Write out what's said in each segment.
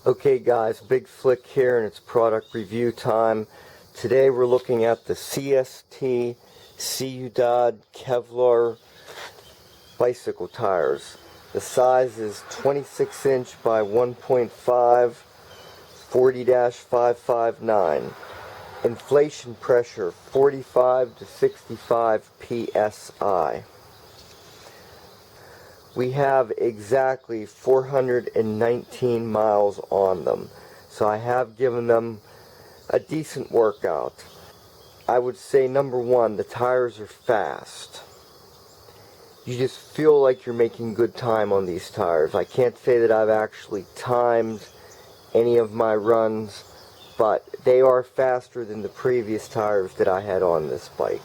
Okay guys, BigSLICK here and it's product review time. Today we're looking at the CST Ciudad Kevlar bicycle tires. The size is 26 inch by 1.5, 40-559. Inflation pressure 45 to 65 psi. We have exactly 419 miles on them, so I have given them a decent workout. I would say number one, the tires are fast. You just feel like you're making good time on these tires. I can't say that I've actually timed any of my runs, but they are faster than the previous tires that I had on this bike.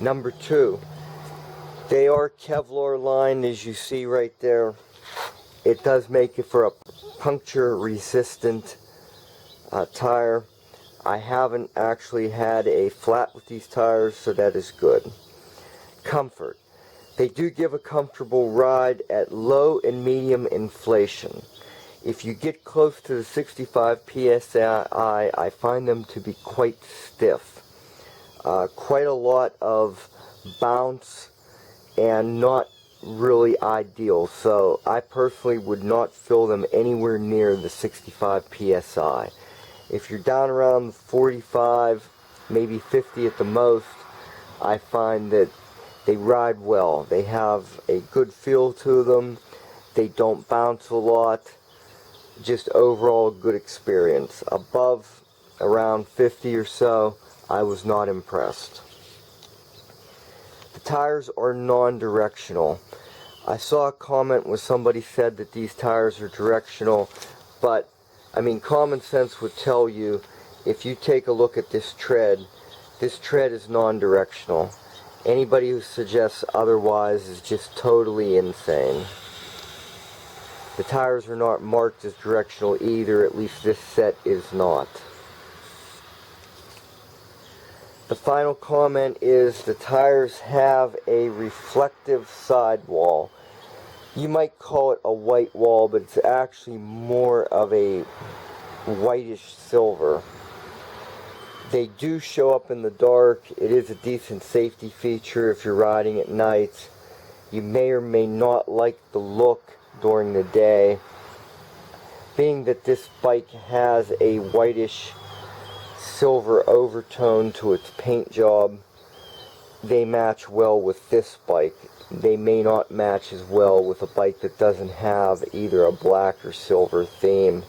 Number two, they are Kevlar lined, as you see right there. It does make it for a puncture resistant tire. I haven't actually had a flat with these tires, so that is good. Comfort. They do give a comfortable ride at low and medium inflation. If you get close to the 65 psi, I find them to be quite stiff. Quite a lot of bounce and not really ideal, so I personally would not fill them anywhere near the 65 psi. If you're down around 45, maybe 50 at the most, I find that they ride well. They have a good feel to them. They don't bounce a lot. Just overall good experience. Above around 50 or so, I was not impressed. The tires are non-directional. I saw a comment where somebody said that these tires are directional, but I mean, common sense would tell you, if you take a look at this tread is non-directional. Anybody who suggests otherwise is just totally insane. The tires are not marked as directional either, at least this set is not. The final comment is the tires have a reflective sidewall. You might call it a white wall, but it's actually more of a whitish silver. They do show up in the dark. It is a decent safety feature if you're riding at night. You may or may not like the look during the day. Being that this bike has a whitish silver overtone to its paint job, they match well with this bike. They may not match as well with a bike that doesn't have either a black or silver theme,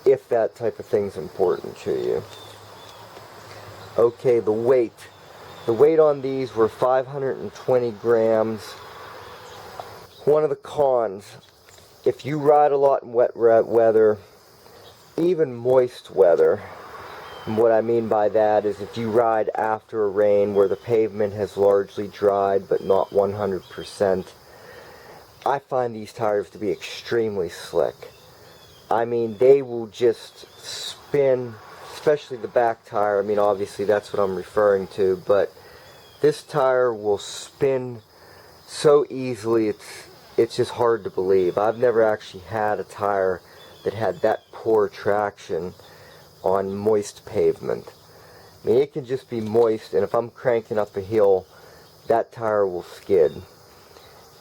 if that type of thing's important to you. Okay, the weight. The weight on these were 520 grams. One of the cons, if you ride a lot in wet weather, even moist weather, and what I mean by that is if you ride after a rain where the pavement has largely dried but not 100%, I find these tires to be extremely slick. I mean, they will just spin, especially the back tire. I mean, obviously that's what I'm referring to, but this tire will spin so easily, it's just hard to believe. I've never actually had a tire that had that poor traction on moist pavement. I mean, it can just be moist, and if I'm cranking up a hill, that tire will skid.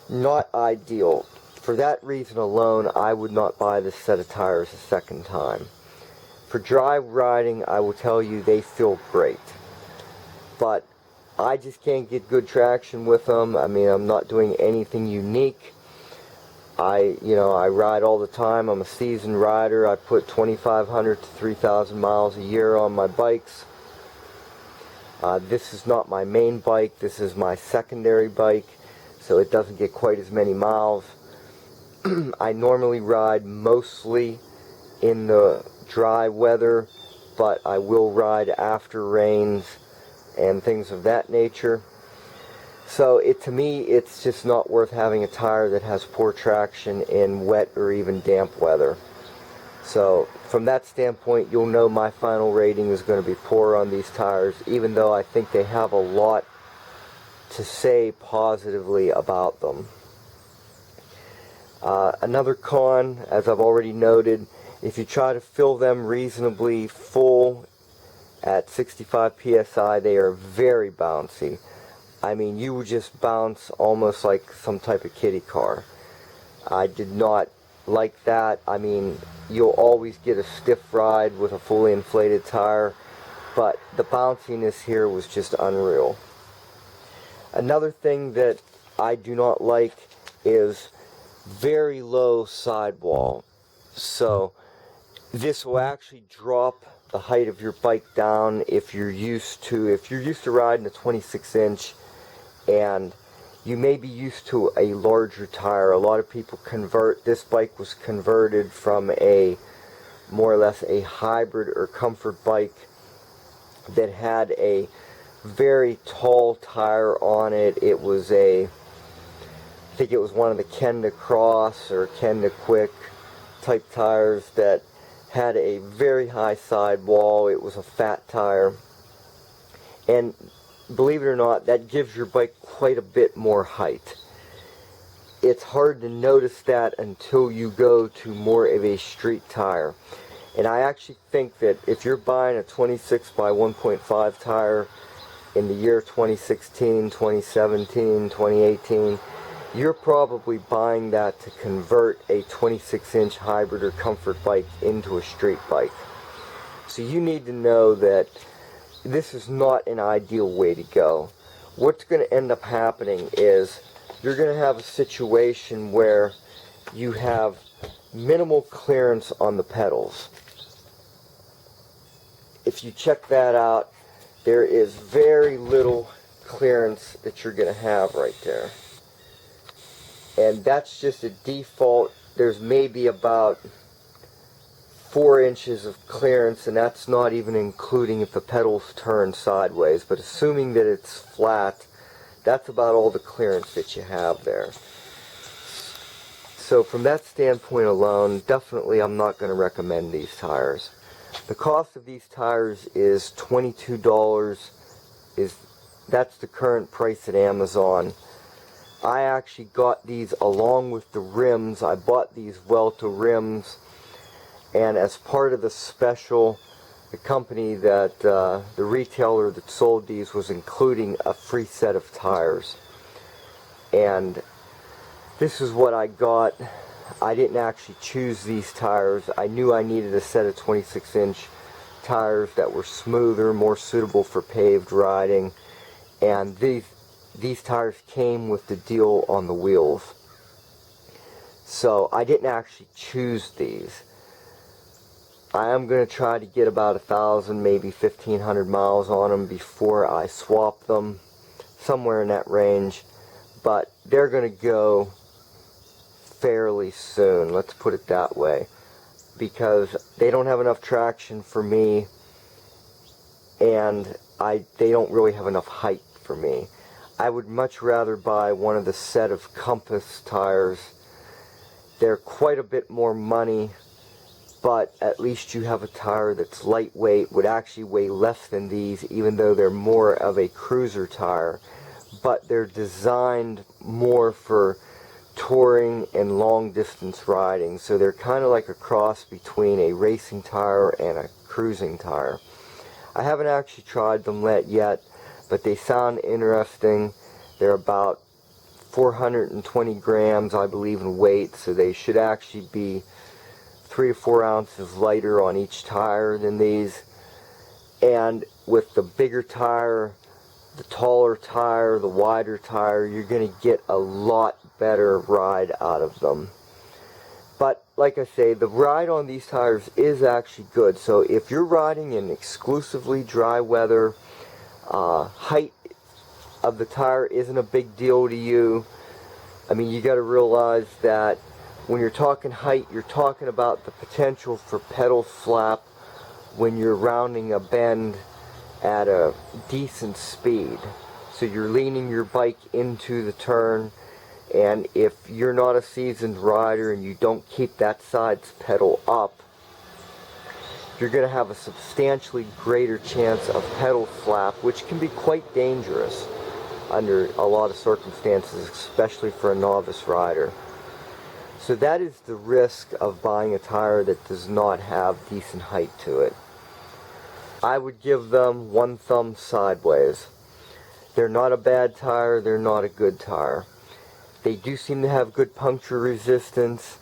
Not ideal. For that reason alone, I would not buy this set of tires a second time. For dry riding, I will tell you they feel great. But I just can't get good traction with them. I mean, I'm not doing anything unique. I ride all the time. I'm a seasoned rider. I put 2,500 to 3,000 miles a year on my bikes. This is not my main bike. This is my secondary bike, so it doesn't get quite as many miles. I normally ride mostly in the dry weather, but I will ride after rains and things of that nature. So to me, it's just not worth having a tire that has poor traction in wet or even damp weather. So from that standpoint, you'll know my final rating is going to be poor on these tires, even though I think they have a lot to say positively about them. Another con, as I've already noted, If you try to fill them reasonably full at 65 psi, they are very bouncy. I mean, you would just bounce almost like some type of kiddie car. I did not like that. I mean, you'll always get a stiff ride with a fully inflated tire, but the bounciness here was just unreal. Another thing that I do not like is very low sidewall. So this will actually drop the height of your bike down if you're used to riding a 26-inch and you may be used to a larger tire. A lot of people convert. This bike was converted from a more or less a hybrid or comfort bike that had a very tall tire on it. It was I think it was one of the Kenda Cross or Kenda Quick type tires that had a very high sidewall. It was a fat tire, and believe it or not, that gives your bike quite a bit more height. It's hard to notice that until you go to more of a street tire. And I actually think that if you're buying a 26 by 1.5 tire in the year 2016, 2017, 2018, you're probably buying that to convert a 26-inch hybrid or comfort bike into a street bike. So you need to know that this is not an ideal way to go. What's going to end up happening is you're going to have a situation where you have minimal clearance on the pedals. If you check that out, there is very little clearance that you're going to have right there. And that's just a default. There's maybe about 4 inches of clearance, and that's not even including if the pedals turn sideways. But assuming that it's flat, that's about all the clearance that you have there. So from that standpoint alone, definitely I'm not going to recommend these tires. The cost of these tires is $22. That's the current price at Amazon. I actually got these along with the rims. I bought these Welta rims, and as part of the special, the company that the retailer that sold these was including a free set of tires. And this is what I got. I didn't actually choose these tires. I knew I needed a set of 26-inch tires that were smoother, more suitable for paved riding, and these tires came with the deal on the wheels. So I didn't actually choose these. I am going to try to get about 1,000, maybe 1,500 miles on them before I swap them, somewhere in that range, but they're going to go fairly soon, let's put it that way, because they don't have enough traction for me, and they don't really have enough height for me. I would much rather buy one of the set of Compass tires. They're quite a bit more money, but at least you have a tire that's lightweight, would actually weigh less than these, even though they're more of a cruiser tire, but they're designed more for touring and long distance riding. So they're kind of like a cross between a racing tire and a cruising tire. I haven't actually tried them yet, but they sound interesting. They're about 420 grams, I believe, in weight, so they should actually be 3 to 4 ounces lighter on each tire than these. And with the bigger tire, the taller tire, the wider tire, you're going to get a lot better ride out of them. But like I say, the ride on these tires is actually good. So if you're riding in exclusively dry weather, height of the tire isn't a big deal to you. I mean, you got to realize that when you're talking height, you're talking about the potential for pedal flap when you're rounding a bend at a decent speed. So you're leaning your bike into the turn, and if you're not a seasoned rider and you don't keep that side's pedal up, you're going to have a substantially greater chance of pedal flap, which can be quite dangerous under a lot of circumstances, especially for a novice rider. So that is the risk of buying a tire that does not have decent height to it. I would give them one thumb sideways. They're not a bad tire, they're not a good tire. They do seem to have good puncture resistance,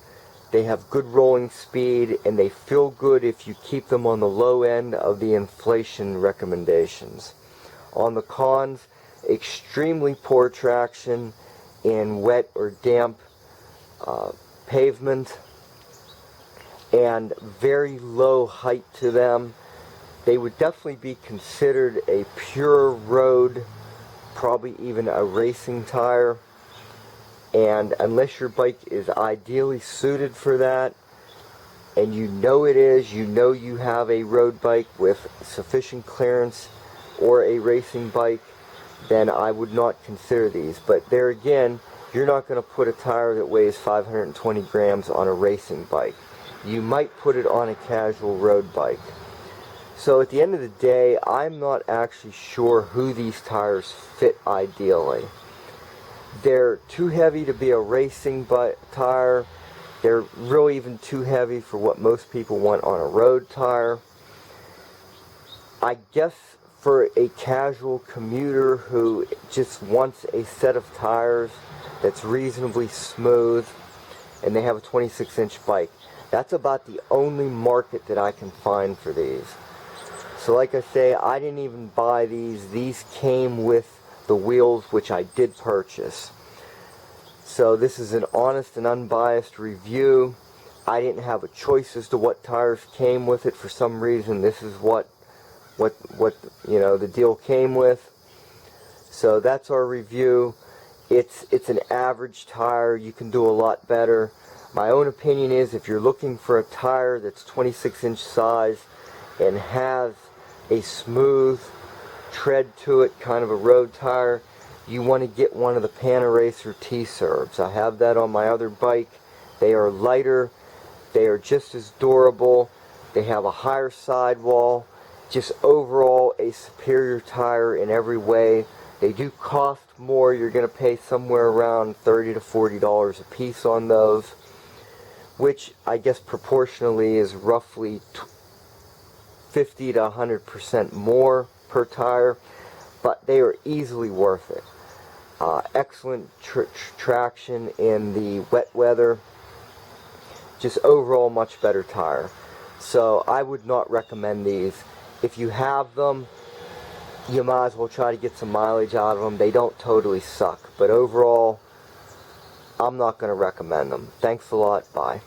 they have good rolling speed, and they feel good if you keep them on the low end of the inflation recommendations. On the cons, extremely poor traction in wet or damp pavement, and very low height to them. They would definitely be considered a pure road, probably even a racing tire. And unless your bike is ideally suited for that, and you know it is, you know you have a road bike with sufficient clearance or a racing bike, then I would not consider these. But there again, you're not going to put a tire that weighs 520 grams on a racing bike. You might put it on a casual road bike. So at the end of the day, I'm not actually sure who these tires fit ideally. They're too heavy to be a racing tire. They're really even too heavy for what most people want on a road tire. I guess for a casual commuter who just wants a set of tires that's reasonably smooth and they have a 26-inch bike, that's about the only market that I can find for these. So like I say, I didn't even buy these. These came with the wheels, which I did purchase. So this is an honest and unbiased review. I didn't have a choice as to what tires came with it. For some reason, this is what you know, the deal came with. So that's our review. It's an average tire. You can do a lot better. My own opinion is, if you're looking for a tire that's 26-inch size and has a smooth tread to it, kind of a road tire, you want to get one of the Pan-Eraser T-Serbs. I have that on my other bike. They are lighter, they are just as durable, they have a higher sidewall, just overall a superior tire in every way. They do cost more. You're going to pay somewhere around $30 to $40 a piece on those, which I guess proportionally is roughly 50 to 100% more per tire, but they are easily worth it. Excellent traction in the wet weather, just overall much better tire. So I would not recommend these. If you have them, you might as well try to get some mileage out of them. They don't totally suck, but overall, I'm not going to recommend them. Thanks a lot. Bye.